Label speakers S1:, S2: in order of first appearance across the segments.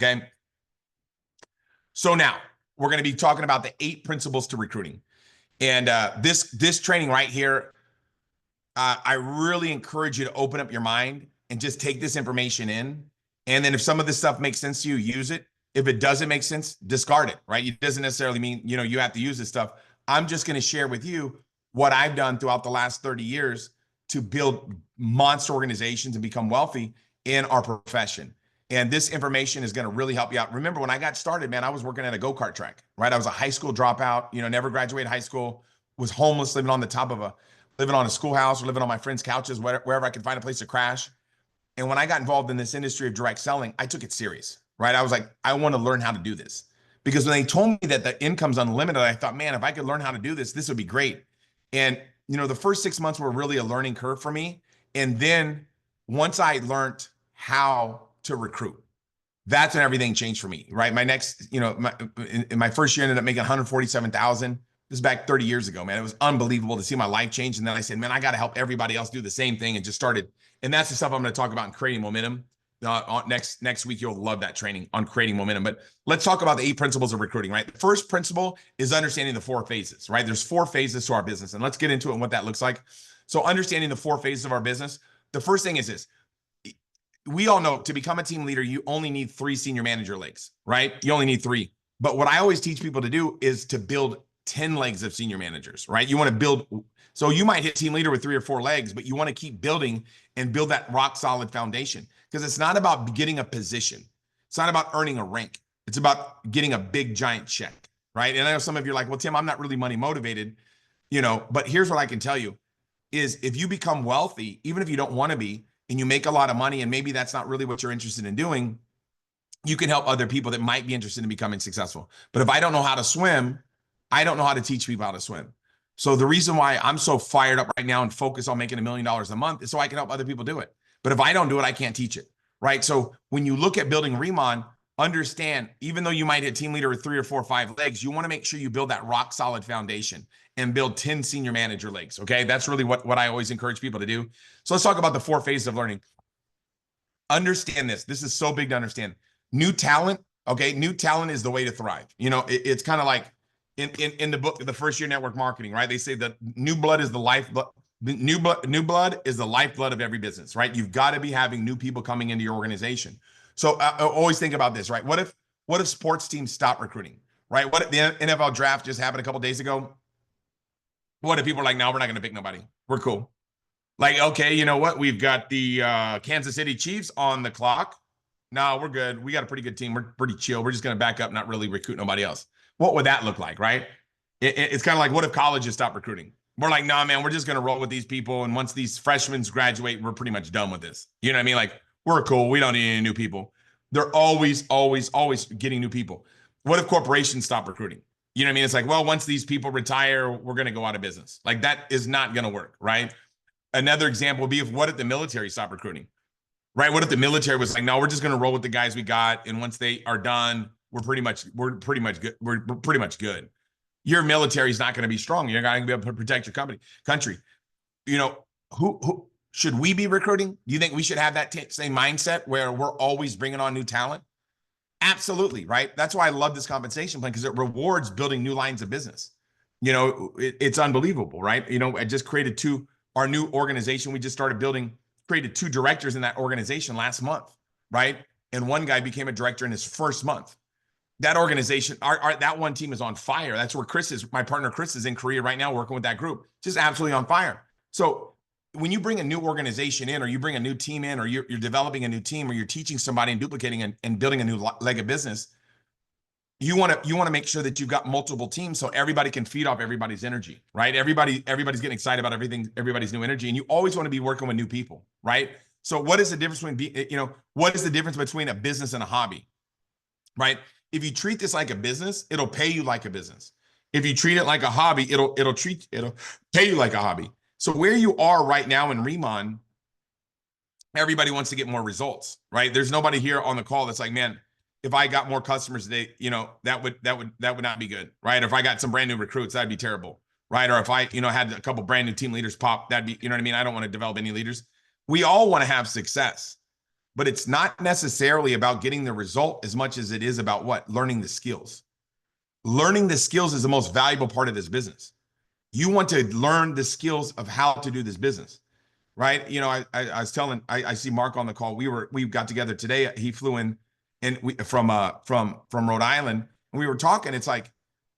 S1: Okay. So now we're going to be talking about the 8 principles to recruiting. And this training right here, I really encourage you to open up your mind and just take this information in. And then if some of this stuff makes sense to you, use it. If it doesn't make sense, discard it, right? It doesn't necessarily mean, you have to use this stuff. I'm just going to share with you what I've done throughout the last 30 years to build monster organizations and become wealthy in our profession. And this information is going to really help you out. Remember, when I got started, man, I was working at a go-kart track, right? I was a high school dropout, never graduated high school, was homeless, living on a schoolhouse or living on my friends' couches, wherever I could find a place to crash. And when I got involved in this industry of direct selling, I took it serious, right? I was like, I want to learn how to do this. Because when they told me that the income's unlimited, I thought, man, if I could learn how to do this, this would be great. And, the first 6 months were really a learning curve for me. And then once I learned how to recruit, that's when everything changed for me, right? My next, in my first year, I ended up making 147,000. This is back 30 years ago, man. It was unbelievable to see my life change. And then I said, man, I got to help everybody else do the same thing, and just started. And that's the stuff I'm going to talk about in creating momentum. Next week, you'll love that training on creating momentum. But let's talk about the 8 principles of recruiting, right? The first principle is understanding the 4 phases, right? There's 4 phases to our business, and let's get into it and what that looks like. So understanding the 4 phases of our business, the first thing is this. We all know to become a team leader, you only need 3 senior manager legs, right? You only need 3. But what I always teach people to do is to build 10 legs of senior managers, right? You want to build. So you might hit team leader with 3 or 4 legs, but you want to keep building and build that rock solid foundation, because it's not about getting a position. It's not about earning a rank. It's about getting a big giant check, right? And I know some of you are like, well, Tim, I'm not really money motivated, but here's what I can tell you is if you become wealthy, even if you don't want to be, and you make a lot of money, and maybe that's not really what you're interested in doing, you can help other people that might be interested in becoming successful. But if I don't know how to swim, I don't know how to teach people how to swim. So the reason why I'm so fired up right now and focused on making $1 million a month is so I can help other people do it. But if I don't do it, I can't teach it, right? So when you look at building Riman, understand, even though you might hit team leader with 3 or 4 or 5 legs, you want to make sure you build that rock solid foundation and build 10 senior manager legs, okay? That's really what I always encourage people to do. So let's talk about the 4 phases of learning. Understand this. This is so big to understand. New talent, okay? New talent is the way to thrive. It's kind of like, in the book, The First Year Network Marketing, right? They say that new blood is the lifeblood. New blood is the lifeblood of every business, right? You've got to be having new people coming into your organization. So I always think about this, right? What if sports teams stop recruiting, right? What if the NFL draft just happened a couple of days ago? What if people are like, no, we're not going to pick nobody. We're cool. Like, okay, you know what? We've got the Kansas City Chiefs on the clock. No, we're good. We got a pretty good team. We're pretty chill. We're just going to back up, not really recruit nobody else. What would that look like, right? It's kind of like, what if colleges stop recruiting? We're like, nah, man, we're just going to roll with these people. And once these freshmen graduate, we're pretty much done with this. You know what I mean? Like, we're cool. We don't need any new people. They're always getting new people. What if corporations stop recruiting? You know what I mean? It's like, well, once these people retire, we're going to go out of business. Like, that is not going to work, right? Another example would be what if the military stopped recruiting, right? What if the military was like, no, we're just going to roll with the guys we got. And once they are done, we're pretty much good. We're pretty much good. Your military is not going to be strong. You're not going to be able to protect your country. Who should we be recruiting? Do you think we should have that same mindset where we're always bringing on new talent? Absolutely, right? That's why I love this compensation plan, because it rewards building new lines of business. It's unbelievable, right? I just created our new organization. We just started building, created 2 directors in that organization last month, right? And one guy became a director in his first month. That organization, that one team is on fire. That's where my partner Chris is in Korea right now, working with that group, just absolutely on fire. So when you bring a new organization in, or you bring a new team in, or you're developing a new team, or you're teaching somebody and duplicating and building a new leg of business, you want to make sure that you've got multiple teams so everybody can feed off everybody's energy, right? Everybody's getting excited about everybody's new energy, and you always want to be working with new people, right? So what is the difference between a business and a hobby, right? If you treat this like a business, it'll pay you like a business. If you treat it like a hobby, it'll pay you like a hobby. So where you are right now in Riman, everybody wants to get more results, right? There's nobody here on the call that's like, man, if I got more customers today, that would not be good, right? Or if I got some brand new recruits, that'd be terrible, right? Or if I, had a couple brand new team leaders pop, that'd be, you know what I mean? I don't want to develop any leaders. We all want to have success, but it's not necessarily about getting the result as much as it is about what? Learning the skills. Learning the skills is the most valuable part of this business. You want to learn the skills of how to do this business, right? You know, I was telling, I see Mark on the call. We got together today. He flew in and from Rhode Island, and we were talking. It's like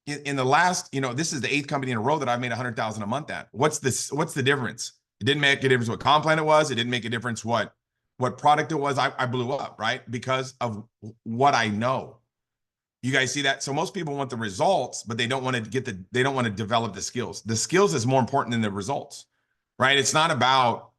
S1: in the last, you know, this is the 8th company in a row that I've made 100,000 a month at. What's the difference? It didn't make a difference what comp plan it was. It didn't make a difference what product it was. I blew up, right? Because of what I know. You guys see that? So most people want the results, but they don't want to they don't want to develop the skills. The skills is more important than the results, right? It's not about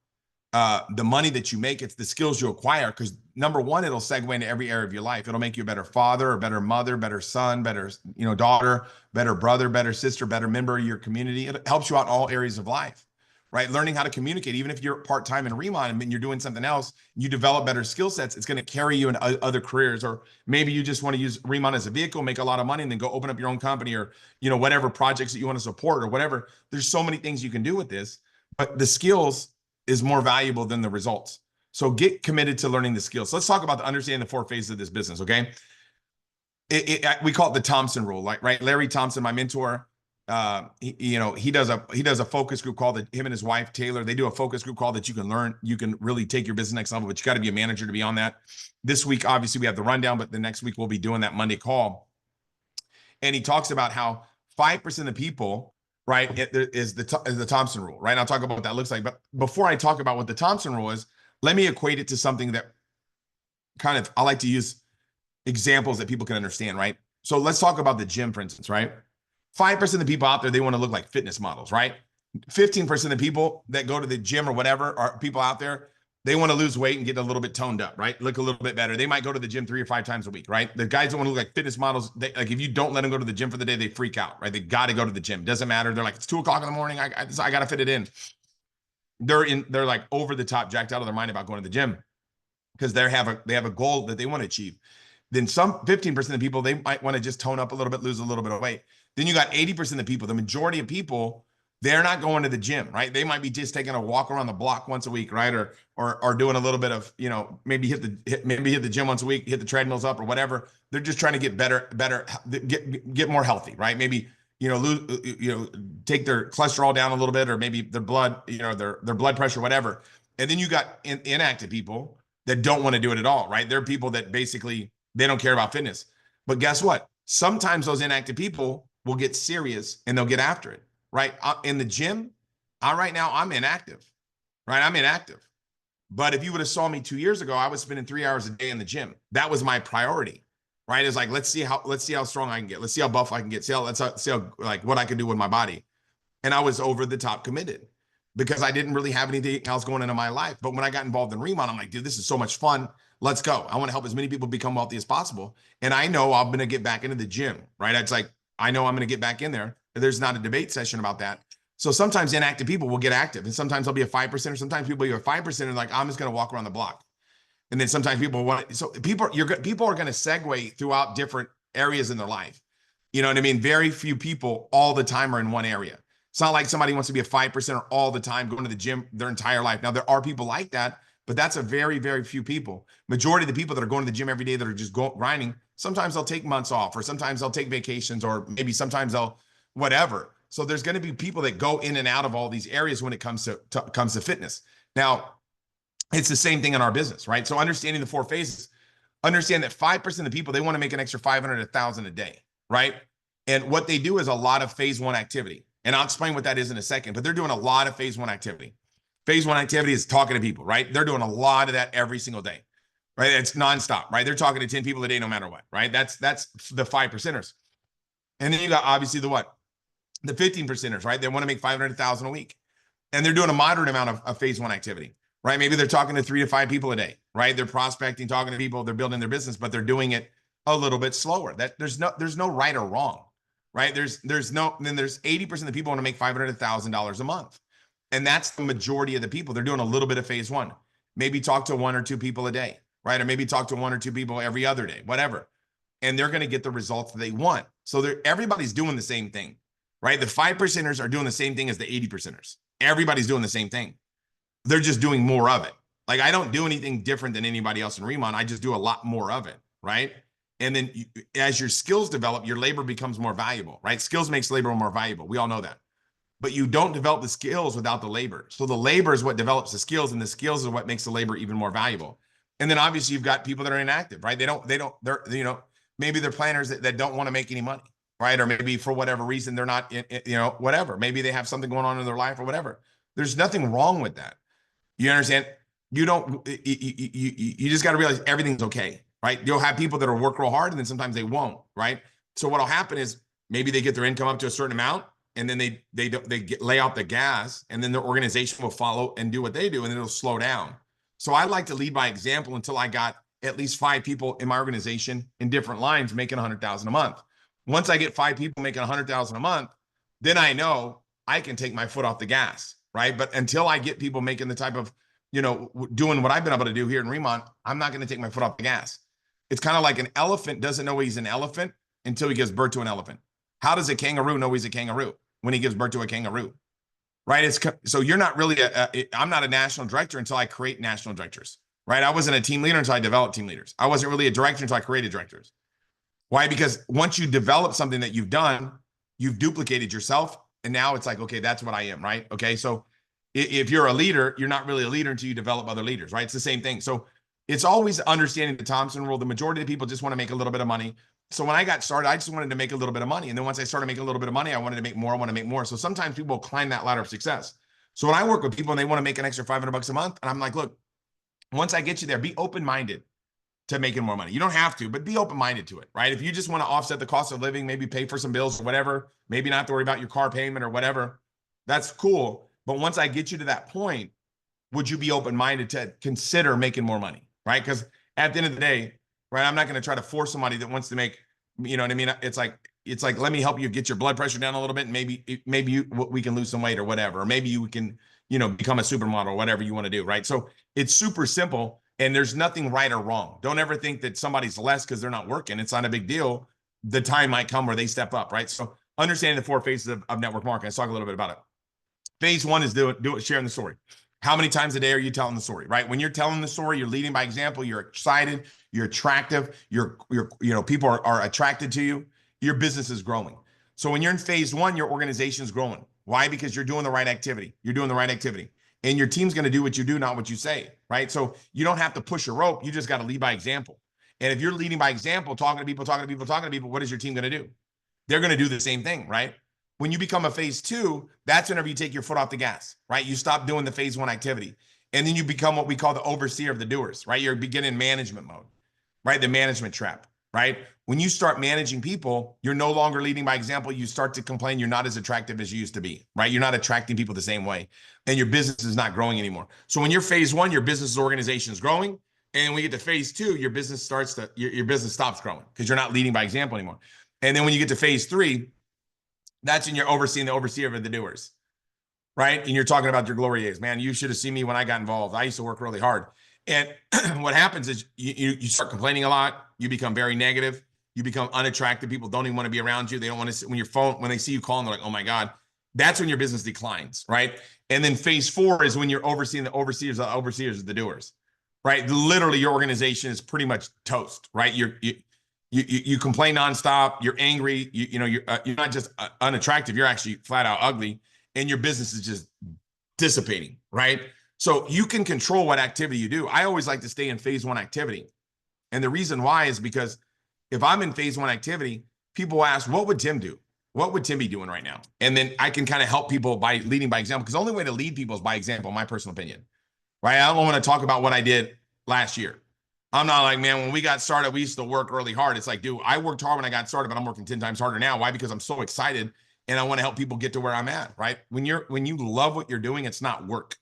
S1: the money that you make. It's the skills you acquire, because number one, it'll segue into every area of your life. It'll make you a better father, a better mother, better son, better, you know, daughter, better brother, better sister, better member of your community. It helps you out in all areas of life, right? Learning how to communicate, even if you're part-time in Riman and you're doing something else, you develop better skill sets, it's going to carry you in other careers. Or maybe you just want to use Riman as a vehicle, make a lot of money, and then go open up your own company, or, you know, whatever projects that you want to support or whatever. There's so many things you can do with this, but the skills is more valuable than the results. So get committed to learning the skills. So let's talk about understanding the 4 phases of this business, okay? We call it the Thompson rule, like, right? Larry Thompson, my mentor, he does a focus group called him and his wife Taylor. They do a focus group call that you can really take your business next level, but you got to be a manager to be on that. This week, obviously, we have the rundown, but the next week we'll be doing that Monday call. And he talks about how 5% of the people, right, is the Thompson rule, right? I'll talk about what that looks like. But before I talk about what the Thompson rule is, let me equate it to something that I like to use examples that people can understand, right? So let's talk about the gym, for instance, right? 5% of the people out there, they want to look like fitness models, right? 15% of the people that go to the gym or whatever are people out there, they want to lose weight and get a little bit toned up, right? Look a little bit better. They might go to the gym 3 or 5 times a week, right? The guys that want to look like fitness models, like if you don't let them go to the gym for the day, they freak out, right? They got to go to the gym. Doesn't matter. They're like, it's 2 o'clock in the morning. I got to fit it in. They're like over the top, jacked out of their mind about going to the gym because they have a goal that they want to achieve. Then some 15% of the people, they might want to just tone up a little bit, lose a little bit of weight. Then you got 80% of the people, the majority of people, they're not going to the gym, right? They might be just taking a walk around the block once a week, right? Or doing a little bit of, you know, maybe hit the gym once a week, hit the treadmills up or whatever. They're just trying to get better, get more healthy, right? Maybe, you know, take their cholesterol down a little bit, or maybe their blood, you know, their blood pressure, whatever. And then you got inactive people that don't want to do it at all, right? They're people that basically, they don't care about fitness. But guess what? Sometimes those inactive people will get serious and they'll get after it, right? In the gym, right now, I'm inactive, right? I'm inactive. But if you would have saw me 2 years ago, I was spending 3 hours a day in the gym. That was my priority, right? It's like, let's see how strong I can get. Let's see how buff I can get. See how like what I can do with my body. And I was over the top committed because I didn't really have anything else going into my life. But when I got involved in Riman, I'm like, dude, this is so much fun. Let's go. I want to help as many people become wealthy as possible. And I know I'm going to get back into the gym, right? It's like, I know I'm going to get back in there. There's not a debate session about that. So sometimes inactive people will get active, and sometimes I'll be a 5%, or sometimes people will be a 5% and like, I'm just going to walk around the block. And then sometimes people want, so people are going to segue throughout different areas in their life. You know what I mean? Very few people all the time are in one area. It's not like somebody wants to be a 5% all the time, going to the gym their entire life. Now, there are people like that, but that's a very, very few people. Majority of the people that are going to the gym every day that are just grinding, sometimes they'll take months off, or sometimes they'll take vacations, or maybe sometimes they'll whatever. So there's going to be people that go in and out of all these areas when it comes to fitness. Now, it's the same thing in our business, right? So understanding the 4 phases, understand that 5% of the people, they want to make an extra 500, 1,000 a day, right? And what they do is a lot of phase 1 activity. And I'll explain what that is in a second, but they're doing a lot of phase 1 activity. Phase 1 activity is talking to people, right? They're doing a lot of that every single day, right? It's nonstop, right? They're talking to 10 people a day, no matter what, right? That's the 5%ers. And then you got obviously the 15%ers, right? They want to make 500,000 a week. And they're doing a moderate amount of phase 1 activity, right? Maybe they're talking to 3 to 5 people a day, right? They're prospecting, talking to people, they're building their business, but they're doing it a little bit slower. That there's no right or wrong, right? There's 80% of the people want to make $500,000 a month. And that's the majority of the people. They're doing a little bit of phase 1. Maybe talk to 1 or 2 people a day, right? Or maybe talk to 1 or 2 people every other day, whatever. And they're going to get the results that they want. So everybody's doing the same thing, right? The 5%ers are doing the same thing as the 80%ers. Everybody's doing the same thing. They're just doing more of it, Like I don't do anything different than anybody else in Riman. I just do a lot more of it, right? And then as your skills develop, your labor becomes more valuable, right? Skills makes labor more valuable. We all know that. But you don't develop the skills without the labor. So the labor is what develops the skills, and the skills is what makes the labor even more valuable. And then obviously you've got people that are inactive, right? They're, maybe they're planners that don't want to make any money, right? Or maybe for whatever reason, they're not, whatever. Maybe they have something going on in their life or whatever. There's nothing wrong with that. You understand? You just got to realize everything's okay, right? You'll have people that'll work real hard and then sometimes they won't, right? So what'll happen is maybe they get their income up to a certain amount and then lay out the gas, and then their organization will follow and do what they do, and then it'll slow down. So I like to lead by example until I got at least 5 people in my organization in different lines making 100,000 a month. Once I get 5 people making 100,000 a month, then I know I can take my foot off the gas, right? But until I get people making the type of, doing what I've been able to do here in Riman, I'm not going to take my foot off the gas. It's kind of like an elephant doesn't know he's an elephant until he gives birth to an elephant. How does a kangaroo know he's a kangaroo when he gives birth to a kangaroo, right? So you're not really I'm not a national director until I create national directors, right? I wasn't a team leader until I developed team leaders. I wasn't really a director until I created directors. Why? Because once you develop something that you've done, you've duplicated yourself. And now it's like, okay, that's what I am, right? Okay. So if you're a leader, you're not really a leader until you develop other leaders, right? It's the same thing. So it's always understanding the Thompson rule. The majority of the people just want to make a little bit of money. So when I got started, I just wanted to make a little bit of money. And then once I started making a little bit of money, I wanted to make more. I want to make more. So sometimes people climb that ladder of success. So when I work with people and they want to make an extra $500 a month, and I'm like, look, once I get you there, be open-minded to making more money. You don't have to, but be open-minded to it, right? If you just want to offset the cost of living, maybe pay for some bills or whatever, maybe not have to worry about your car payment or whatever, that's cool. But once I get you to that point, would you be open-minded to consider making more money, right? Because at the end of the day, right, I'm not going to try to force somebody that wants to make, you know what I mean? It's like, let me help you get your blood pressure down a little bit. And maybe we can lose some weight or whatever. Or maybe you can, become a supermodel or whatever you want to do, right? So it's super simple and there's nothing right or wrong. Don't ever think that somebody's less because they're not working. It's not a big deal. The time might come where they step up, right? So understanding the 4 phases of network marketing. Let's talk a little bit about it. Phase 1 is do it, sharing the story. How many times a day are you telling the story, right? When you're telling the story, you're leading by example, you're excited, you're attractive, people are attracted to you, your business is growing. So when you're in phase 1, your organization is growing. Why? Because you're doing the right activity. You're doing the right activity. And your team's going to do what you do, not what you say, right? So you don't have to push a rope. You just got to lead by example. And if you're leading by example, talking to people, what is your team going to do? They're going to do the same thing, right? When you become a phase 2, that's whenever you take your foot off the gas, right? You stop doing the phase 1 activity. And then you become what we call the overseer of the doers, right? You're beginning management mode, right? The management trap, right? When you start managing people, you're no longer leading by example. You start to complain you're not as attractive as you used to be, right? You're not attracting people the same way. And your business is not growing anymore. So when you're phase 1, your business organization is growing. And when we get to phase 2, your business stops growing because you're not leading by example anymore. And then when you get to phase 3, that's when you're overseeing the overseer of the doers, right? And you're talking about your glory days. Man, you should have seen me when I got involved. I used to work really hard. And what happens is you start complaining a lot. You become very negative. You become unattractive. People don't even want to be around you. They don't want to sit when they see you calling, they're like, oh my God. That's when your business declines, right? And then phase 4 is when you're overseeing the overseers of the doers, right? Literally your organization is pretty much toast, right? You complain nonstop. You're angry. You're not just unattractive. You're actually flat out ugly, and your business is just dissipating, right? So you can control what activity you do. I always like to stay in phase 1 activity, and the reason why is because if I'm in phase 1 activity, people ask, "What would Tim do? What would Tim be doing right now?" And then I can kind of help people by leading by example, because the only way to lead people is by example, in my personal opinion, right? I don't want to talk about what I did last year. I'm not like, man, when we got started, we used to work really hard. It's like, dude, I worked hard when I got started, but I'm working 10 times harder now. Why? Because I'm so excited and I want to help people get to where I'm at, right? When you love what you're doing, it's not work.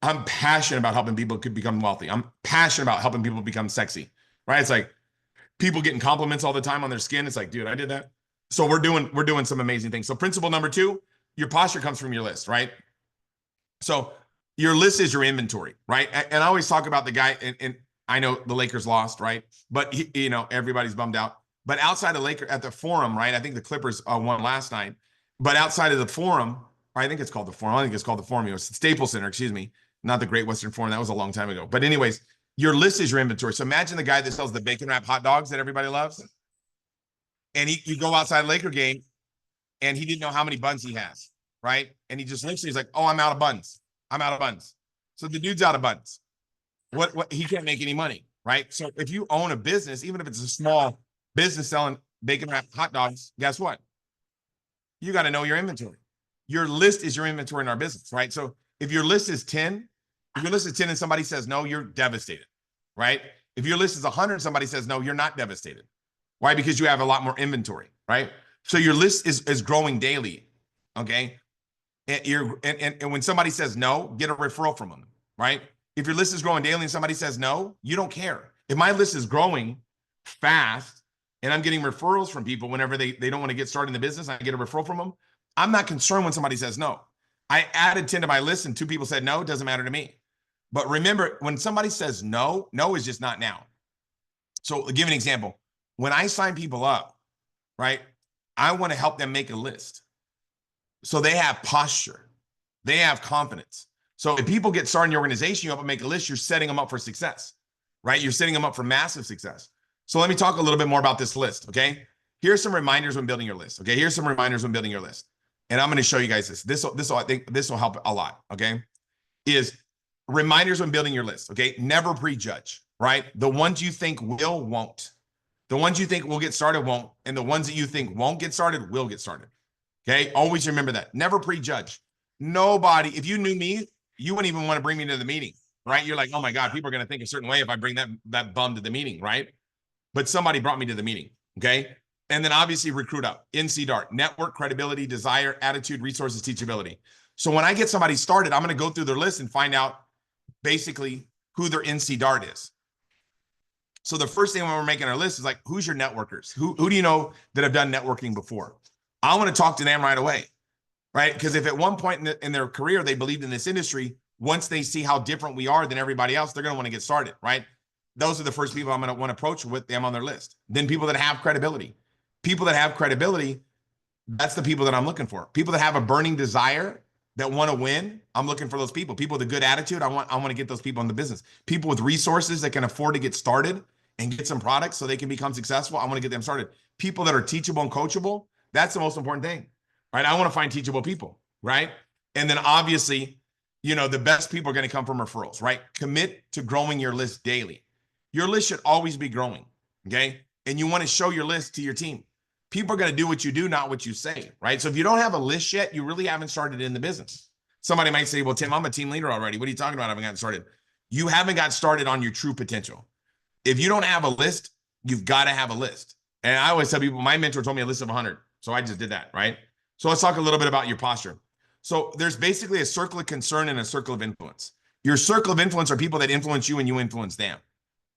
S1: I'm passionate about helping people could become wealthy. I'm passionate about helping people become sexy, right? It's like people getting compliments all the time on their skin. It's like, dude, I did that. So we're doing some amazing things. So principle number 2, your posture comes from your list, right? So your list is your inventory, right? And I always talk about the guy and I know the Lakers lost, right? But everybody's bummed out. But outside of Lakers at the Forum, right? I think the Clippers won last night. But outside of the Forum, I think it's called the Forum. I think it's called the Forum. It was Staples Center, excuse me. not the Great Western Forum. That was a long time ago. But anyways, your list is your inventory. So imagine the guy that sells the bacon wrap hot dogs that everybody loves. And you go outside a Laker game and he didn't know how many buns he has, right? And he just looks, he's like, oh, I'm out of buns. I'm out of buns. So the dude's out of buns. What he can't make any money, right? So if you own a business, even if it's a small business selling bacon wrap hot dogs, guess what? You got to know your inventory. Your list is your inventory in our business, right? So if your list is 10, if your list is 10 and somebody says no, you're devastated, right? If your list is 100 and somebody says no, you're not devastated. Why? Because you have a lot more inventory, right? So your list is growing daily, okay? And when somebody says no, get a referral from them, right? If your list is growing daily and somebody says no, you don't care. If my list is growing fast and I'm getting referrals from people whenever they don't want to get started in the business, I get a referral from them, I'm not concerned when somebody says no. I added 10 to my list and 2 people said no, it doesn't matter to me. But remember, when somebody says no, no is just not now. So I'll give an example. When I sign people up, right, I want to help them make a list. So they have posture. They have confidence. So if people get started in your organization, you help them make a list, you're setting them up for success, right? You're setting them up for massive success. So let me talk a little bit more about this list, okay? Here's some reminders when building your list, okay? Here's some reminders when building your list. And I'm going to show you guys this. I think this will help a lot, okay? Is reminders when building your list, okay? Never prejudge, right? The ones you think will, won't. The ones you think will get started won't. And the ones that you think won't get started will get started, okay? Always remember that. Never prejudge. Nobody, if you knew me, you wouldn't even want to bring me to the meeting, right? You're like, oh my God, people are going to think a certain way if I bring that bum to the meeting, right? But somebody brought me to the meeting, okay? And then obviously recruit up, NC Dart, network, credibility, desire, attitude, resources, teachability. So when I get somebody started, I'm going to go through their list and find out basically who their NC Dart is. So the first thing when we're making our list is like, who's your networkers? Who do you know that have done networking before? I want to talk to them right away, right? Because if at one point in their career, they believed in this industry, once they see how different we are than everybody else, they're going to want to get started, right? Those are the first people I'm going to want to approach with them on their list. Then people that have credibility. People that have credibility, that's the people that I'm looking for. People that have a burning desire, that want to win, I'm looking for those people. People with a good attitude, I want to get those people in the business. People with resources that can afford to get started and get some products so they can become successful, I want to get them started. People that are teachable and coachable, that's the most important thing, right? I want to find teachable people, right? And then obviously, the best people are going to come from referrals, right? Commit to growing your list daily. Your list should always be growing, okay? And you want to show your list to your team. People are going to do what you do, not what you say, right? So if you don't have a list yet, you really haven't started in the business. Somebody might say, well, Tim, I'm a team leader already. What are you talking about? I haven't gotten started. You haven't got started on your true potential. If you don't have a list, you've got to have a list. And I always tell people, my mentor told me a list of 100. So I just did that, right? So let's talk a little bit about your posture. So there's basically a circle of concern and a circle of influence. Your circle of influence are people that influence you and you influence them,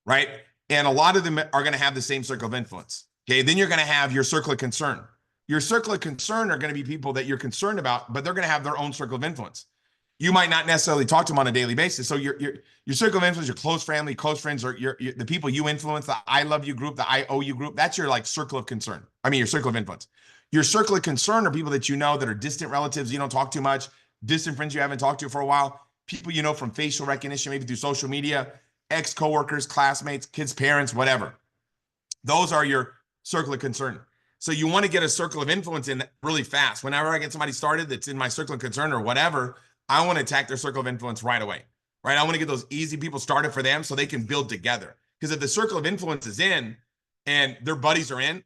S1: right? And a lot of them are going to have the same circle of influence. Okay, then you're going to have your circle of concern. Your circle of concern are going to be people that you're concerned about, but they're going to have their own circle of influence. You might not necessarily talk to them on a daily basis. So your circle of influence, your close family, close friends, or the people you influence, the I love you group, the I owe you group, that's your like circle of concern. I mean, your circle of influence. Your circle of concern are people that you know that are distant relatives you don't talk too much, distant friends you haven't talked to for a while, people you know from facial recognition, maybe through social media, ex-coworkers, classmates, kids' parents, whatever. Those are your circle of concern. So you want to get a circle of influence in really fast. Whenever I get somebody started that's in my circle of concern or whatever, I want to attack their circle of influence right away, right? I want to get those easy people started for them so they can build together. Because if the circle of influence is in and their buddies are in,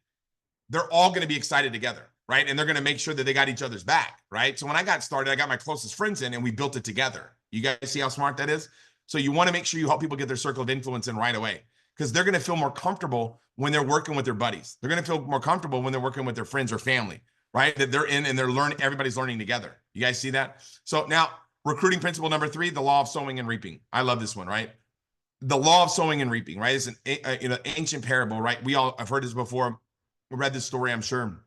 S1: they're all going to be excited together, right? And they're going to make sure that they got each other's back, right? So when I got started, I got my closest friends in and we built it together. You guys see how smart that is? So you want to make sure you help people get their circle of influence in right away, because they're going to feel more comfortable when they're working with their buddies. They're going to feel more comfortable when they're working with their friends or family, right? That they're in and they're learning, everybody's learning together. You guys see that? So now recruiting principle number 3, the law of sowing and reaping. I love this one, right? The law of sowing and reaping, right? It's an ancient parable, right? We all have heard this before. We read this story, I'm sure.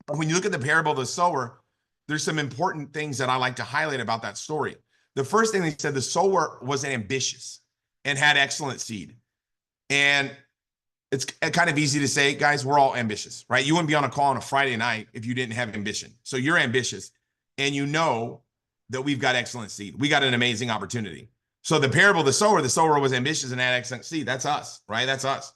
S1: But when you look at the parable of the sower, there's some important things that I like to highlight about that story. The first thing they said, the sower was ambitious and had excellent seed. And it's kind of easy to say, guys, we're all ambitious, right? You wouldn't be on a call on a Friday night if you didn't have ambition. So you're ambitious and you know that we've got excellent seed. We got an amazing opportunity. So the parable of the sower was ambitious and had excellent seed. That's us, right? That's us.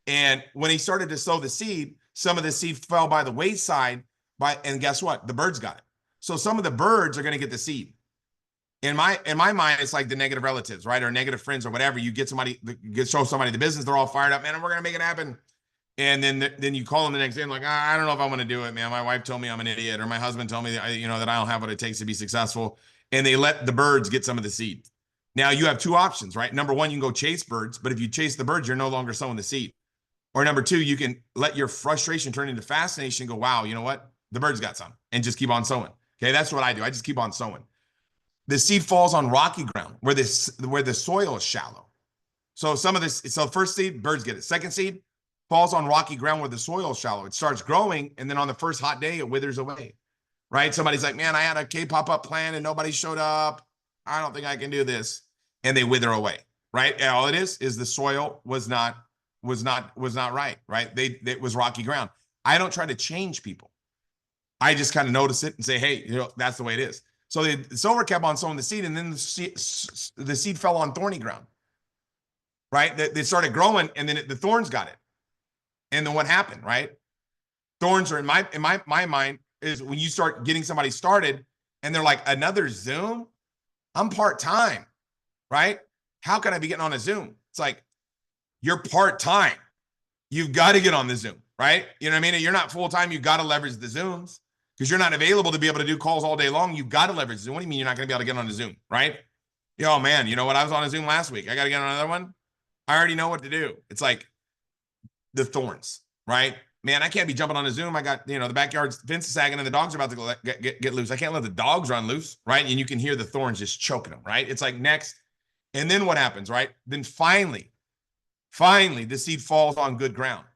S1: And when he started to sow the seed, some of the seed fell by the wayside, and guess what? The birds got it. So some of the birds are going to get the seed. In my mind, it's like the negative relatives, right? Or negative friends or whatever. You get somebody, show somebody the business, they're all fired up, man, and we're going to make it happen. And then you call them the next day and like, I don't know if I want to do it, man. My wife told me I'm an idiot, or my husband told me that, that I don't have what it takes to be successful. And they let the birds get some of the seed. Now you have two options, right? Number one, you can go chase birds, but if you chase the birds, you're no longer sowing the seed. Or number two, you can let your frustration turn into fascination and go, wow, you know what? The birds got some, and just keep on sowing. Okay, that's what I do. I just keep on sowing. The seed falls on rocky ground where the soil is shallow. So first seed, birds get it. Second seed falls on rocky ground where the soil is shallow. It starts growing, and then on the first hot day, it withers away, right? Somebody's like, man, I had a K-pop-up plan and nobody showed up. I don't think I can do this. And they wither away, right? And all it is the soil was not right, right? It was rocky ground. I don't try to change people. I just kind of notice it and say, hey, that's the way it is. So the sower kept on sowing the seed, and then the seed fell on thorny ground, right? They started growing, and then the thorns got it. And then what happened, right? Thorns are in my mind is when you start getting somebody started, and they're like, another Zoom? I'm part-time, right? How can I be getting on a Zoom? It's like, you're part-time. You've got to get on the Zoom, right? You know what I mean? You're not full-time. You've got to leverage the Zooms because you're not available to be able to do calls all day long. You've got to leverage Zoom. What do you mean you're not going to be able to get on a Zoom, right? Oh, man, you know what? I was on a Zoom last week. I got to get on another one. I already know what to do. It's like the thorns, right? Man, I can't be jumping on a Zoom. I got, the backyard fence is sagging and the dogs are about to get loose. I can't let the dogs run loose, right? And you can hear the thorns just choking them, right? It's like next. And then what happens, right? Then finally, the seed falls on good ground.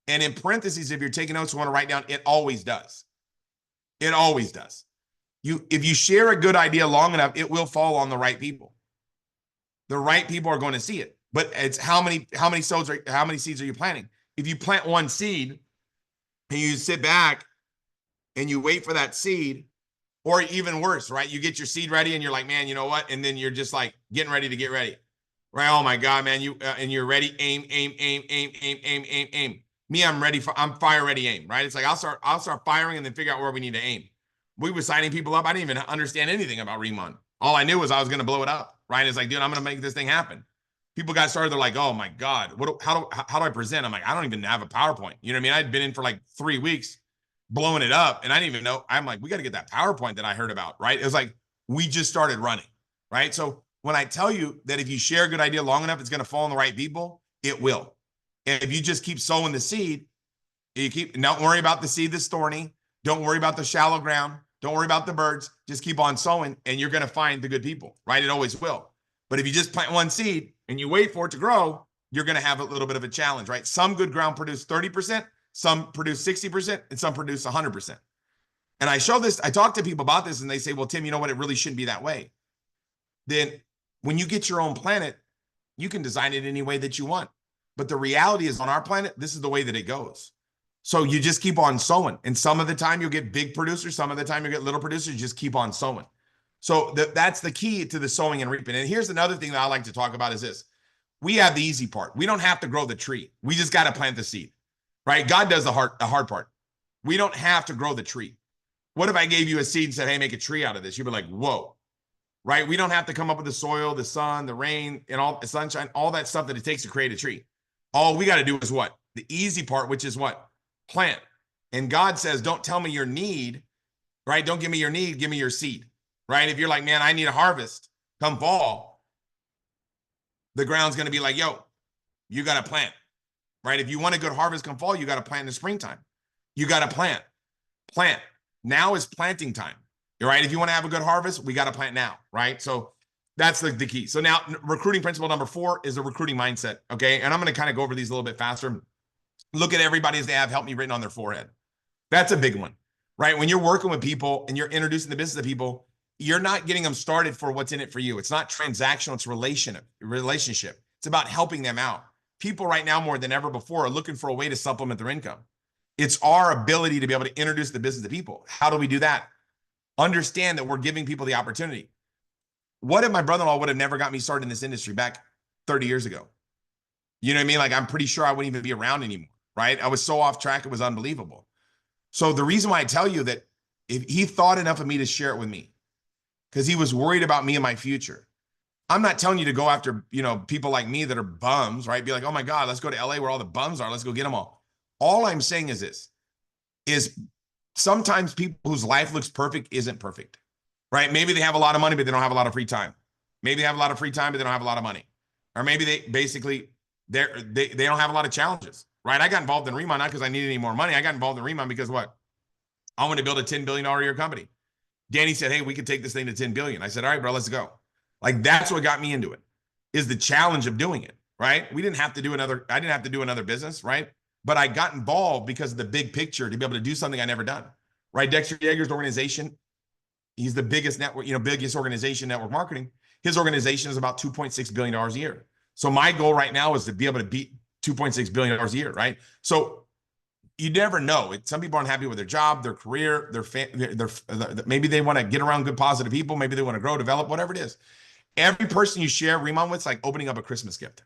S1: And in parentheses, if you're taking notes, you want to write down, it always does. It always does. If you share a good idea long enough, it will fall on the right people. The right people are going to see it. But it's how many seeds are you planting? If you plant one seed and you sit back and you wait for that seed, or even worse, right? You get your seed ready and you're like, man, you know what? And then you're just like getting ready to get ready. Right? Oh my God, man. And you're ready. Aim. Me, I'm fire ready, aim, right? It's like, I'll start firing and then figure out where we need to aim. We were signing people up. I didn't even understand anything about Riman. All I knew was I was going to blow it up, right? It's like, dude, I'm going to make this thing happen. People got started. They're like, oh my God, how do I present? I'm like, I don't even have a PowerPoint. You know what I mean? I'd been in for like 3 weeks blowing it up and I didn't even know. I'm like, we got to get that PowerPoint that I heard about, right? It was like, we just started running, right? So when I tell you that if you share a good idea long enough, it's going to fall on the right people, it will. And if you just keep sowing the seed, don't worry about the seed that's thorny. Don't worry about the shallow ground. Don't worry about the birds. Just keep on sowing and you're going to find the good people, right? It always will. But if you just plant one seed and you wait for it to grow, you're going to have a little bit of a challenge, right? Some good ground produce 30%, some produce 60%, and some produce 100%. And I talk to people about this and they say, well, Tim, you know what? It really shouldn't be that way. Then when you get your own planet, you can design it any way that you want. But the reality is on our planet, this is the way that it goes. So you just keep on sowing. And some of the time you'll get big producers. Some of the time you'll get little producers. Just keep on sowing. So that's the key to the sowing and reaping. And here's another thing that I like to talk about is this. We have the easy part. We don't have to grow the tree. We just got to plant the seed, right? God does the hard part. We don't have to grow the tree. What if I gave you a seed and said, hey, make a tree out of this? You'd be like, whoa, right? We don't have to come up with the soil, the sun, the rain, and all the sunshine, all that stuff that it takes to create a tree. All we got to do is what? The easy part, which is what? Plant. And God says, don't tell me your need, right? Don't give me your need, give me your seed, right? If you're like, man, I need a harvest come fall, the ground's going to be like, yo, you got to plant, right? If you want a good harvest come fall, you got to plant in the springtime. You got to plant. Now is planting time, right? If you want to have a good harvest, we got to plant now, right? So that's the key. So now recruiting principle number 4 is the recruiting mindset, okay? And I'm going to kind of go over these a little bit faster. Look at everybody as they have help me written on their forehead. That's a big one, right? When you're working with people and you're introducing the business to people, you're not getting them started for what's in it for you. It's not transactional, it's relationship. It's about helping them out. People right now more than ever before are looking for a way to supplement their income. It's our ability to be able to introduce the business to people. How do we do that? Understand that we're giving people the opportunity. What if my brother-in-law would have never got me started in this industry back 30 years ago? You know what I mean? Like, I'm pretty sure I wouldn't even be around anymore, right? I was so off track, it was unbelievable. So the reason why I tell you that, if he thought enough of me to share it with me, because he was worried about me and my future. I'm not telling you to go after, people like me that are bums, right? Be like, oh my God, let's go to LA where all the bums are. Let's go get them all. All I'm saying is this, is sometimes people whose life looks perfect isn't perfect, right? Maybe they have a lot of money, but they don't have a lot of free time. Maybe they have a lot of free time, but they don't have a lot of money. Or maybe they basically, they don't have a lot of challenges, right? I got involved in Riman not because I needed any more money. I got involved in Riman because what? I want to build a $10 billion a year company. Danny said, hey, we could take this thing to 10 billion. I said, all right, bro, let's go. Like, that's what got me into it, is the challenge of doing it, right? I didn't have to do another business, right? But I got involved because of the big picture to be able to do something I never done, right? Dexter Yeager's organization, he's the biggest network, biggest organization, network marketing. His organization is about $2.6 billion a year. So my goal right now is to be able to beat $2.6 billion a year, right? So you never know. Some people aren't happy with their job, their career, maybe they want to get around good, positive people. Maybe they want to grow, develop, whatever it is. Every person you share Riman with, it's like opening up a Christmas gift,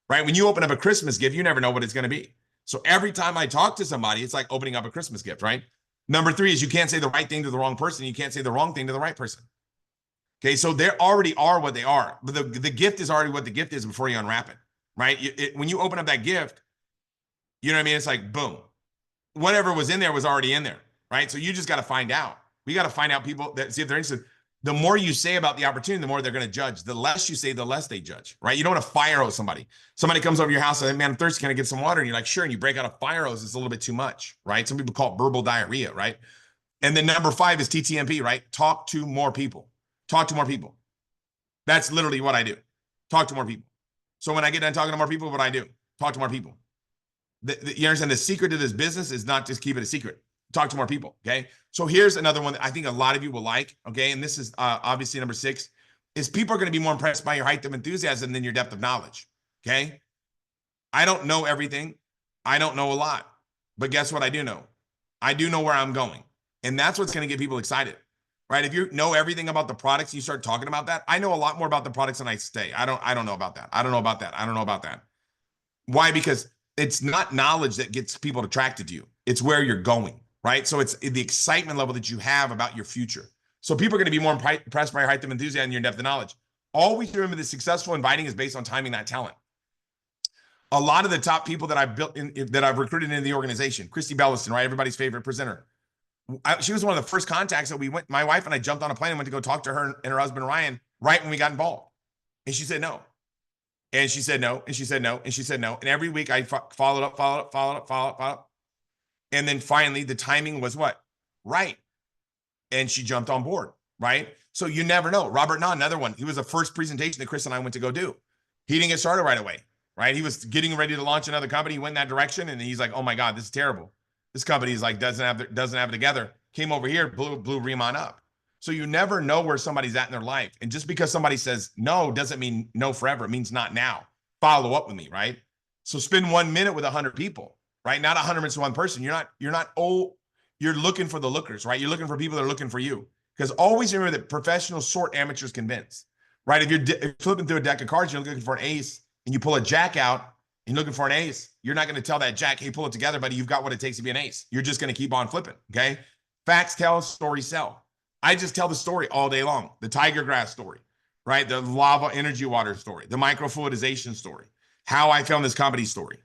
S1: right? When you open up a Christmas gift, you never know what it's going to be. So every time I talk to somebody, it's like opening up a Christmas gift, right? Number 3 is you can't say the right thing to the wrong person. You can't say the wrong thing to the right person. Okay, so they already are what they are. But the gift is already what the gift is before you unwrap it, right? When you open up that gift, you know what I mean? It's like, boom. Whatever was in there was already in there, right? So you just got to find out. We got to find out people that see if they're interested. The more you say about the opportunity, the more they're going to judge. The less you say, the less they judge, right? You don't want to fire hose somebody. Somebody comes over your house and, man, I'm thirsty. Can I get some water? And you're like, sure. And you break out a fire hose. It's a little bit too much, right? Some people call it verbal diarrhea, right? And then number 5 is TTMP, right? Talk to more people. Talk to more people. That's literally what I do. Talk to more people. So when I get done talking to more people, what I do? Talk to more people. You understand, the secret to this business is not just keep it a secret. Talk to more people, okay? So here's another one that I think a lot of you will like, okay? And this is obviously number 6, is people are going to be more impressed by your height of enthusiasm than your depth of knowledge, okay? I don't know everything. I don't know a lot. But guess what I do know? I do know where I'm going. And that's what's going to get people excited, right? If you know everything about the products, you start talking about that. I know a lot more about the products than I say. I don't know about that. I don't know about that. I don't know about that. Why? Because it's not knowledge that gets people attracted to you. It's where you're going, right? So it's the excitement level that you have about your future. So people are going to be more impressed by your height of enthusiasm and your depth of knowledge. Always remember that successful inviting is based on timing that talent. A lot of the top people that I've built that I've recruited into the organization, Christy Belliston, right? Everybody's favorite presenter. She was one of the first contacts that we went, my wife and I jumped on a plane and went to go talk to her and her husband, Ryan, right when we got involved. And she said no. And she said no, and she said no, and she said no. And every week I followed up. And then finally the timing was what? Right. And she jumped on board, right? So you never know. Robert Nunn, another one. He was the first presentation that Chris and I went to go do. He didn't get started right away, right? He was getting ready to launch another company. He went in that direction and he's like, oh my God, this is terrible. This company is like, doesn't have it together. Came over here, blew Riman up. So you never know where somebody's at in their life. And just because somebody says no doesn't mean no forever. It means not now. Follow up with me, right? So spend 1 minute with 100 people, right? Not 100 minutes with one person. You're looking for the lookers, right? You're looking for people that are looking for you. Because always remember that professionals sort, amateurs convince, right? If you're flipping through a deck of cards, you're looking for an ace and you pull a jack out and you're looking for an ace, you're not going to tell that jack, hey, pull it together, buddy. You've got what it takes to be an ace. You're just going to keep on flipping, okay? Facts tell, stories sell. I just tell the story all day long. The tiger grass story, right? The lava energy water story, the microfluidization story, how I found this company story,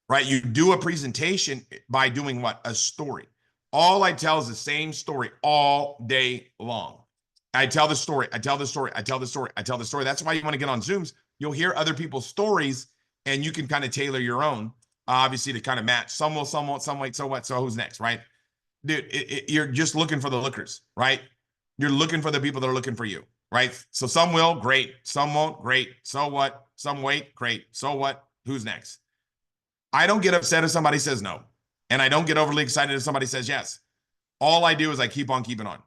S1: right? You do a presentation by doing what? A story. All I tell is the same story all day long. I tell the story. I tell the story. I tell the story. I tell the story. That's why you want to get on Zooms. You'll hear other people's stories and you can kind of tailor your own, obviously, to kind of match. Some will, some won't, some wait. So what? So who's next, right? Dude, you're just looking for the lookers, right? You're looking for the people that are looking for you, right? So some will, great. Some won't, great. So what? Some wait, great. So what? Who's next? I don't get upset if somebody says no. And I don't get overly excited if somebody says yes. All I do is I keep on keeping on,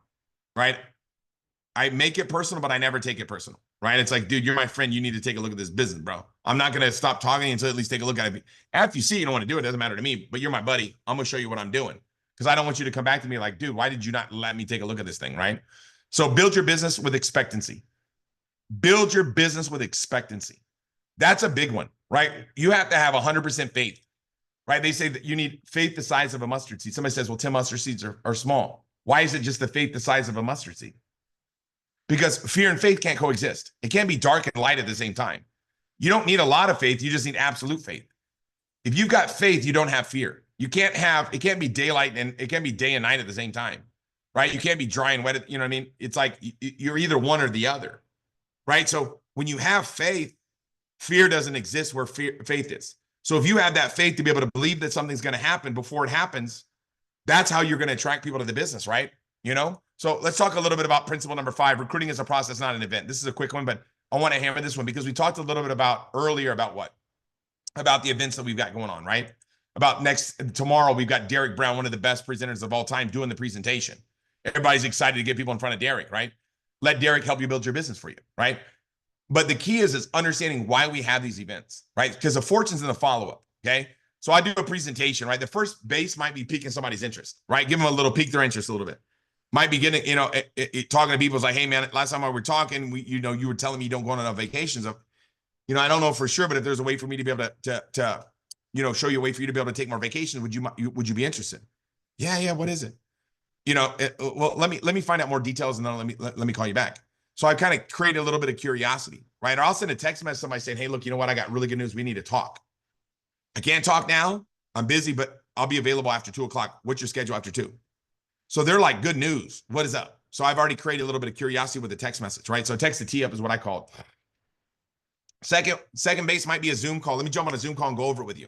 S1: right? I make it personal, but I never take it personal, right? It's like, dude, you're my friend. You need to take a look at this business, bro. I'm not going to stop talking until at least take a look at it. After you see it, you don't want to do it. It doesn't matter to me, but you're my buddy. I'm going to show you what I'm doing. because I don't want you to come back to me like, dude, why did you not let me take a look at this thing, right? So build your business with expectancy. Build your business with expectancy. That's a big one, right? You have to have 100% faith, right? They say that you need faith the size of a mustard seed. Somebody says, well, 10 mustard seeds are small. Why is it just the faith the size of a mustard seed? Because fear and faith can't coexist. It can't be dark and light at the same time. You don't need a lot of faith. You just need absolute faith. If you've got faith, you don't have fear. It can't be daylight and it can't be day and night at the same time, right? You can't be dry and wet. You know what I mean? It's like you're either one or the other, right? So when you have faith, fear doesn't exist where faith is. So if you have that faith to be able to believe that something's going to happen before it happens, that's how you're going to attract people to the business, right? You know? So let's talk a little bit about principle number 5. Recruiting is a process, not an event. This is a quick one, but I want to hammer this one because we talked a little bit earlier about what? About the events that we've got going on, right? Tomorrow, we've got Derek Brown, one of the best presenters of all time, doing the presentation. Everybody's excited to get people in front of Derek, right? Let Derek help you build your business for you, right? But the key is understanding why we have these events, right? Because the fortune's in the follow-up, okay? So I do a presentation, right? The first base might be piquing somebody's interest, right? Give them a little, pique their interest a little bit. Might be getting, talking to people. It's like, hey, man, last time we were talking, you were telling me you don't go on enough vacations. I don't know for sure, but if there's a way for me to be able to show you a way for you to be able to take more vacations, would you be interested? Yeah. What is it? Well, let me find out more details and then let me call you back. So I kind of create a little bit of curiosity, right? Or I'll send a text message to somebody saying, hey, look, you know what? I got really good news. We need to talk. I can't talk now. I'm busy, but I'll be available after 2:00. What's your schedule after 2? So they're like, good news. What is up? So I've already created a little bit of curiosity with a text message, right? So text the tee up is what I call it. Second base might be a Zoom call. Let me jump on a Zoom call and go over it with you.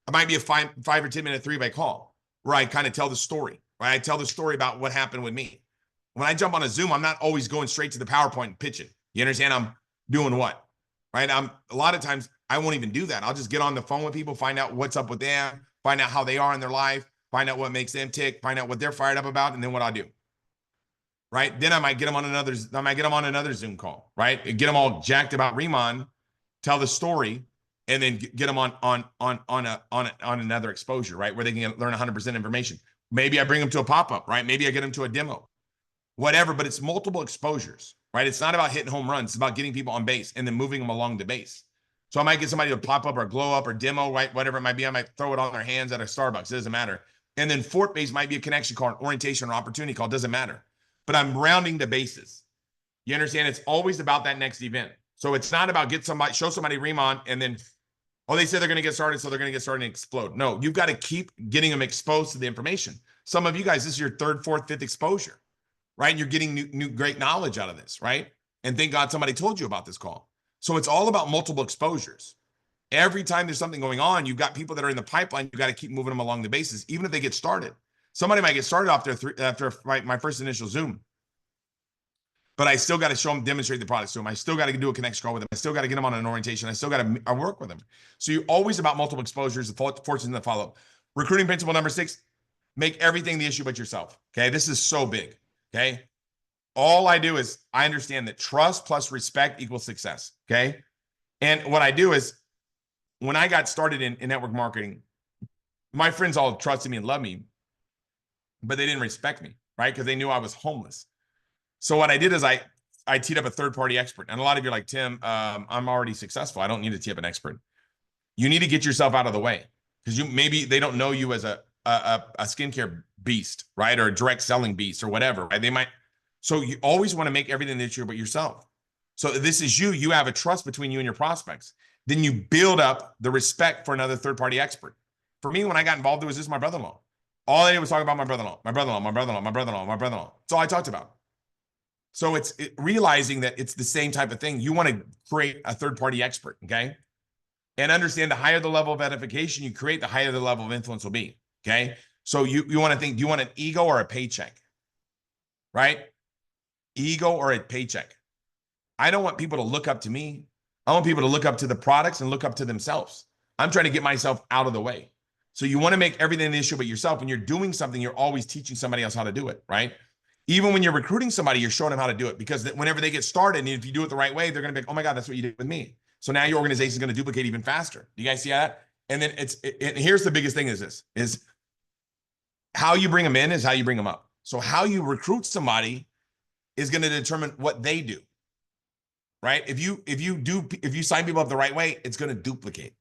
S1: It might be a 5 or 10 minute 3-way call where I kind of tell the story, right? I tell the story about what happened with me. When I jump on a Zoom, I'm not always going straight to the PowerPoint and pitching. You understand? I'm doing what, right? A lot of times I won't even do that. I'll just get on the phone with people, find out what's up with them, find out how they are in their life, find out what makes them tick, find out what they're fired up about, and then what I do, right? Then I might get them on another Zoom call, right? And get them all jacked about Riman, tell the story, and then get them on another exposure, right? Where they can learn 100% information. Maybe I bring them to a pop-up, right? Maybe I get them to a demo, whatever, but it's multiple exposures, right? It's not about hitting home runs. It's about getting people on base and then moving them along the base. So I might get somebody to pop up or glow up or demo, right? Whatever it might be. I might throw it on their hands at a Starbucks. It doesn't matter. And then fourth base might be a connection call, an orientation or opportunity call. It doesn't matter. But I'm rounding the bases. You understand? It's always about that next event. So it's not about show somebody Riman and then, they said they're going to get started, so they're going to get started and explode. No, you've got to keep getting them exposed to the information. Some of you guys, this is your 3rd, 4th, 5th exposure, right? And you're getting new great knowledge out of this, right? And thank God somebody told you about this call. So it's all about multiple exposures. Every time there's something going on, you've got people that are in the pipeline. You've got to keep moving them along the bases, even if they get started. Somebody might get started after my first initial Zoom, but I still got to show them, demonstrate the products to them. I still got to do a connection call with them. I still got to get them on an orientation. I still got to work with them. So you're always about multiple exposures, the fortunes that follow. Recruiting principle number 6, make everything the issue but yourself. Okay. This is so big. Okay. All I do is I understand that trust plus respect equals success. Okay. And what I do is when I got started in network marketing, my friends all trusted me and loved me, but they didn't respect me, right? Because they knew I was homeless. So what I did is I teed up a third-party expert. And a lot of you are like, Tim, I'm already successful. I don't need to tee up an expert. You need to get yourself out of the way because maybe they don't know you as a skincare beast, right? Or a direct selling beast or whatever, right? So you always want to make everything that you're but yourself. So this is you have a trust between you and your prospects. Then you build up the respect for another third-party expert. For me, when I got involved, it was just my brother-in-law. All I did was talk about my brother-in-law. That's all I talked about. So it's realizing that it's the same type of thing. You want to create a third-party expert, okay? And understand the higher the level of edification you create, the higher the level of influence will be, okay? So you want to think, do you want an ego or a paycheck, right? Ego or a paycheck. I don't want people to look up to me. I want people to look up to the products and look up to themselves. I'm trying to get myself out of the way. So you want to make everything an issue but yourself. When you're doing something, you're always teaching somebody else how to do it, right? Even when you're recruiting somebody, you're showing them how to do it because whenever they get started, and if you do it the right way, they're going to be like, oh my God, that's what you did with me. So now your organization is going to duplicate even faster. Do you guys see that? And then and here's the biggest thing is How you bring them in is how you bring them up. So how you recruit somebody is going to determine what they do, right? If you sign people up the right way, it's going to duplicate.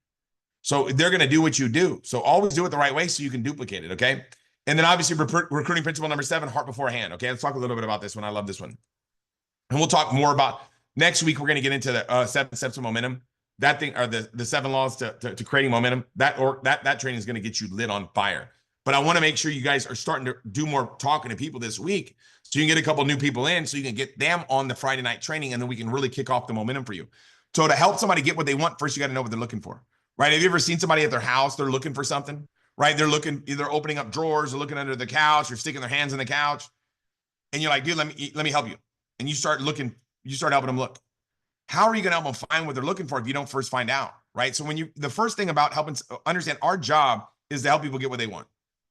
S1: So they're going to do what you do. So always do it the right way so you can duplicate it, okay? And then obviously recruiting principle number 7, heart before hand, okay? Let's talk a little bit about this one. I love this one. And we'll talk more about next week. We're going to get into the 7 steps of momentum. That thing, or the 7 laws to creating momentum. That training is going to get you lit on fire. But I want to make sure you guys are starting to do more talking to people this week so you can get a couple new people in so you can get them on the Friday night training, and then we can really kick off the momentum for you. So to help somebody get what they want, first you got to know what they're looking for, right? Have you ever seen somebody at their house, they're looking for something, right? They're looking, either opening up drawers or looking under the couch or sticking their hands in the couch. And you're like, dude, let me help you. And you start helping them look. How are you going to help them find what they're looking for if you don't first find out, right? So the first thing about helping understand, our job is to help people get what they want.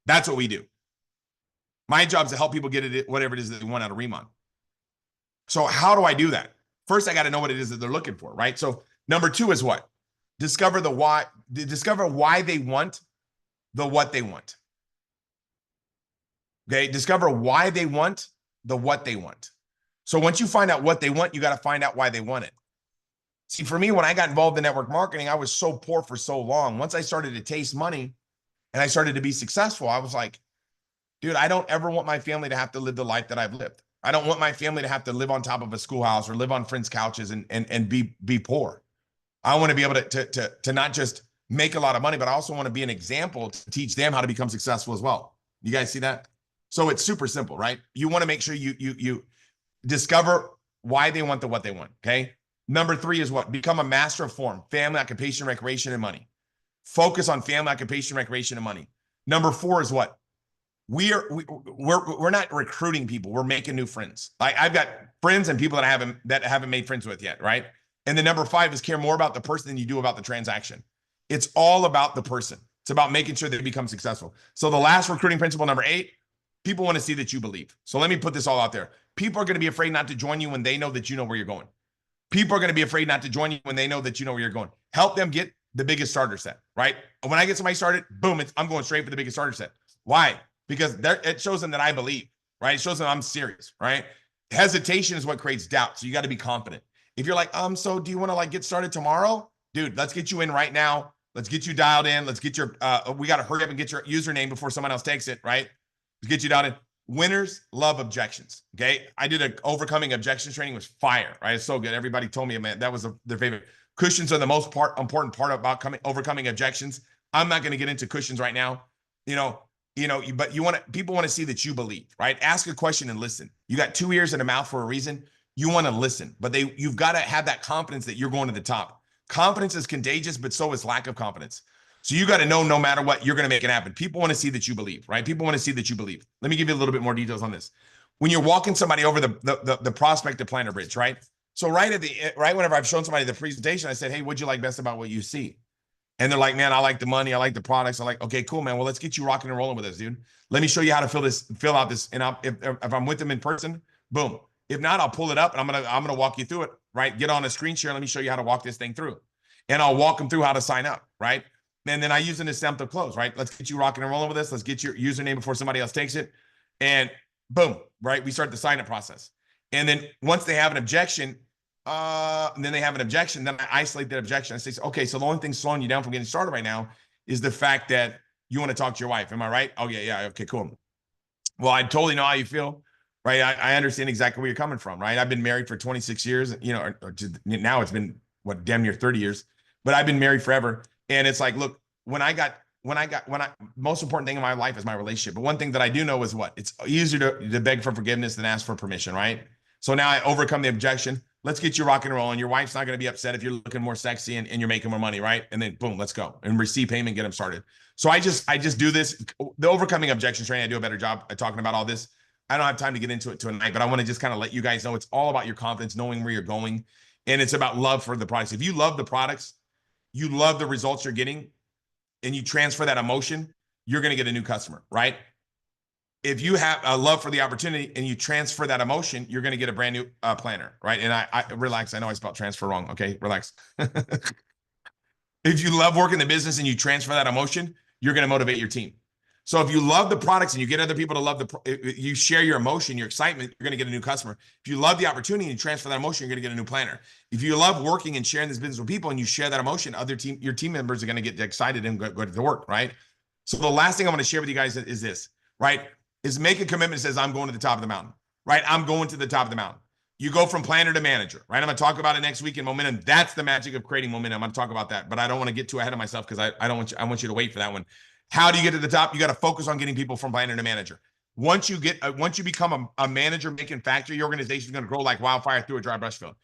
S1: That's what we do. My job is to help people get it, whatever it is that they want out of Riman. So how do I do that? First, I got to know what it is that they're looking for, right? So number 2 is what? Discover the why. Discover why they want the what they want. Okay, discover why they want the what they want. So once you find out what they want, you got to find out why they want it. See, for me, when I got involved in network marketing, I was so poor for so long. Once I started to taste money and I started to be successful, I was like, dude, I don't ever want my family to have to live the life that I've lived. I don't want my family to have to live on top of a schoolhouse or live on friends' couches and be poor. I want to be able to not just make a lot of money, but I also want to be an example to teach them how to become successful as well. You guys see that? So it's super simple, right? You want to make sure you discover why they want what they want, okay? Number 3 is what? Become a master of form, family, occupation, recreation, and money. Focus on family, occupation, recreation, and money. Number 4 is what? We're not recruiting people. We're making new friends. I've got friends and people that I haven't made friends with yet, right? And then number 5 is care more about the person than you do about the transaction. It's all about the person. It's about making sure they become successful. So the last recruiting principle, number 8, people want to see that you believe. So let me put this all out there. People are going to be afraid not to join you when they know that you know where you're going. People are going to be afraid not to join you when they know that you know where you're going. Help them get the biggest starter set, right? When I get somebody started, boom, I'm going straight for the biggest starter set. Why? Because it shows them that I believe, right? It shows them I'm serious, right? Hesitation is what creates doubt. So you got to be confident. If you're like, so do you want to get started tomorrow? Dude, let's get you in right now. Let's get you dialed in. Let's get your, we got to hurry up and get your username before someone else takes it, right? Let's get you dialed in. Winners love objections, okay? I did an overcoming objections training. It was fire, right? It's so good. Everybody told me, man, that was their favorite. Cushions are the most important part about overcoming objections. I'm not going to get into cushions right now, but people want to see that you believe, right? Ask a question and listen. You got 2 ears and a mouth for a reason. You want to listen, but you've got to have that confidence that you're going to the top. Confidence is contagious, but so is lack of confidence. So you got to know no matter what, you're going to make it happen. People want to see that you believe, right? People want to see that you believe. Let me give you a little bit more details on this. When you're walking somebody over the prospective planner bridge, right? So right whenever I've shown somebody the presentation, I said, hey, what'd you like best about what you see? And they're like, man, I like the money. I like the products. I'm like, okay, cool, man. Well, let's get you rocking and rolling with us, dude. Let me show you how to fill out this. And if I'm with them in person, boom. If not, I'll pull it up and I'm gonna walk you through it, right? Get on a screen share. Let me show you how to walk this thing through. And I'll walk them through how to sign up, right? And then I use an assumptive close, right? Let's get you rocking and rolling with us. Let's get your username before somebody else takes it. And boom, right? We start the sign up process. And then once they have an objection, then I isolate that objection. I say, okay, so the only thing slowing you down from getting started right now is the fact that you want to talk to your wife. Am I right? Oh, yeah. Okay, cool. Well, I totally know how you feel, right? I understand exactly where you're coming from, right? I've been married for 26 years, now it's been, damn near 30 years, but I've been married forever. And it's like, look, most important thing in my life is my relationship. But one thing that I do know is what? It's easier to beg for forgiveness than ask for permission, right? So now I overcome the objection. Let's get you rock and roll. And your wife's not going to be upset if you're looking more sexy and you're making more money, right? And then boom, let's go and receive payment, get them started. So I just do this. The overcoming objections training, I do a better job at talking about all this. I don't have time to get into it tonight, but I want to just kind of let you guys know it's all about your confidence, knowing where you're going. And it's about love for the products. If you love the products, you love the results you're getting, and you transfer that emotion, you're going to get a new customer, right? If you have a love for the opportunity and you transfer that emotion, you're going to get a brand new planner, right? And I relax. I know I spelled transfer wrong. Okay, relax. If you love working the business and you transfer that emotion, you're going to motivate your team. So if you love the products and you get other people to love you share your emotion, your excitement, you're going to get a new customer. If you love the opportunity and you transfer that emotion, you're going to get a new planner. If you love working and sharing this business with people and you share that emotion, your team members are going to get excited and go to work, right? So the last thing I'm going to share with you guys is this, right? Is make a commitment that says, I'm going to the top of the mountain, right? I'm going to the top of the mountain. You go from planner to manager, right? I'm going to talk about it next week in momentum. That's the magic of creating momentum. I'm going to talk about that, but I don't want to get too ahead of myself because I want you to wait for that one. How do you get to the top? You got to focus on getting people from planner to manager. Once you become a manager making factory, your organization is going to grow like wildfire through a dry brush field.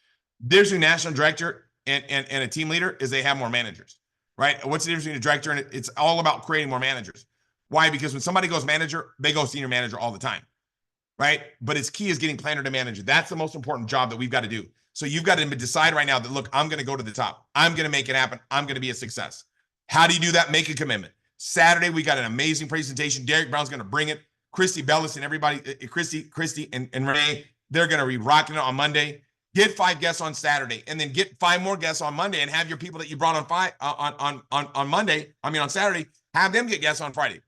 S1: There's a national director and a team leader is they have more managers, right? What's the difference between a director and it's all about creating more managers. Why? Because when somebody goes manager, they go senior manager all the time, right? But its key is getting planner to manager. That's the most important job that we've got to do. So you've got to decide right now that, look, I'm going to go to the top. I'm going to make it happen. I'm going to be a success. How do you do that? Make a commitment. Saturday, we got an amazing presentation. Derek Brown's going to bring it. Christy Bellis and everybody, Christy and Renee, they're going to be rocking it on Monday. Get 5 guests on Saturday, and then get 5 more guests on Monday, and have your people that you brought on Monday. I mean on Saturday, have them get guests on Friday.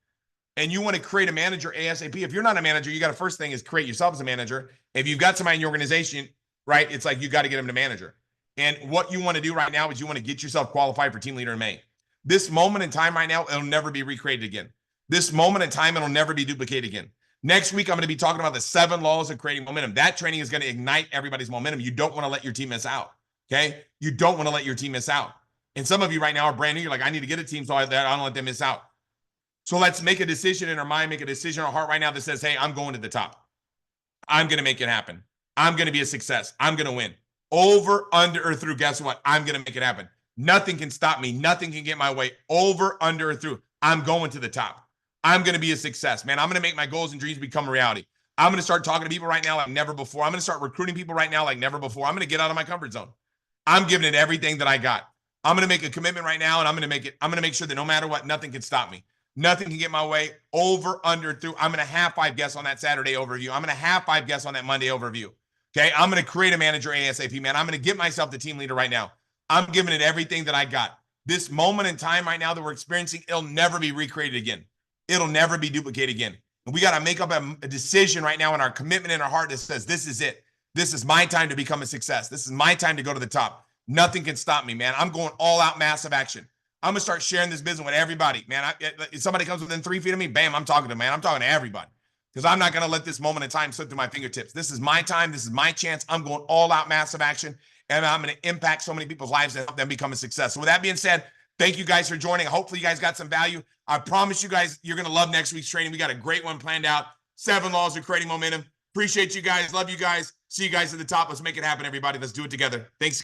S1: And you want to create a manager ASAP. If you're not a manager, you got to first thing is create yourself as a manager. If you've got somebody in your organization, right, it's like you got to get them to manager. And what you want to do right now is you want to get yourself qualified for team leader in May. This moment in time right now, it'll never be recreated again. This moment in time, it'll never be duplicated again. Next week, I'm going to be talking about the 7 laws of creating momentum. That training is going to ignite everybody's momentum. You don't want to let your team miss out, okay? You don't want to let your team miss out. And some of you right now are brand new. You're like, I need to get a team so I don't let them miss out. So let's make a decision in our mind, make a decision in our heart right now that says, hey, I'm going to the top. I'm going to make it happen. I'm going to be a success. I'm going to win. Over, under, or through, guess what? I'm going to make it happen. Nothing can stop me. Nothing can get my way. Over, under, or through. I'm going to the top. I'm going to be a success, man. I'm going to make my goals and dreams become a reality. I'm going to start talking to people right now like never before. I'm going to start recruiting people right now like never before. I'm going to get out of my comfort zone. I'm giving it everything that I got. I'm going to make a commitment right now, and I'm going to make sure that no matter what, nothing can stop me. Nothing can get my way. Over, under, through. I'm going to have 5 guests on that Saturday overview. I'm going to have 5 guests on that Monday overview. Okay. I'm going to create a manager ASAP, man. I'm going to get myself the team leader right now. I'm giving it everything that I got. This moment in time right now that we're experiencing, it'll never be recreated again. It'll never be duplicated again. And we got to make up a decision right now in our commitment in our heart that says, this is it. This is my time to become a success. This is my time to go to the top. Nothing can stop me, man. I'm going all out massive action. I'm going to start sharing this business with everybody, man. If somebody comes within 3 feet of me, bam, I'm talking to them, man. I'm talking to everybody because I'm not going to let this moment in time slip through my fingertips. This is my time. This is my chance. I'm going all out massive action, and I'm going to impact so many people's lives and help them become a success. So with that being said, thank you guys for joining. Hopefully you guys got some value. I promise you guys, you're going to love next week's training. We got a great one planned out. 7 laws of creating momentum. Appreciate you guys. Love you guys. See you guys at the top. Let's make it happen, everybody. Let's do it together. Thanks.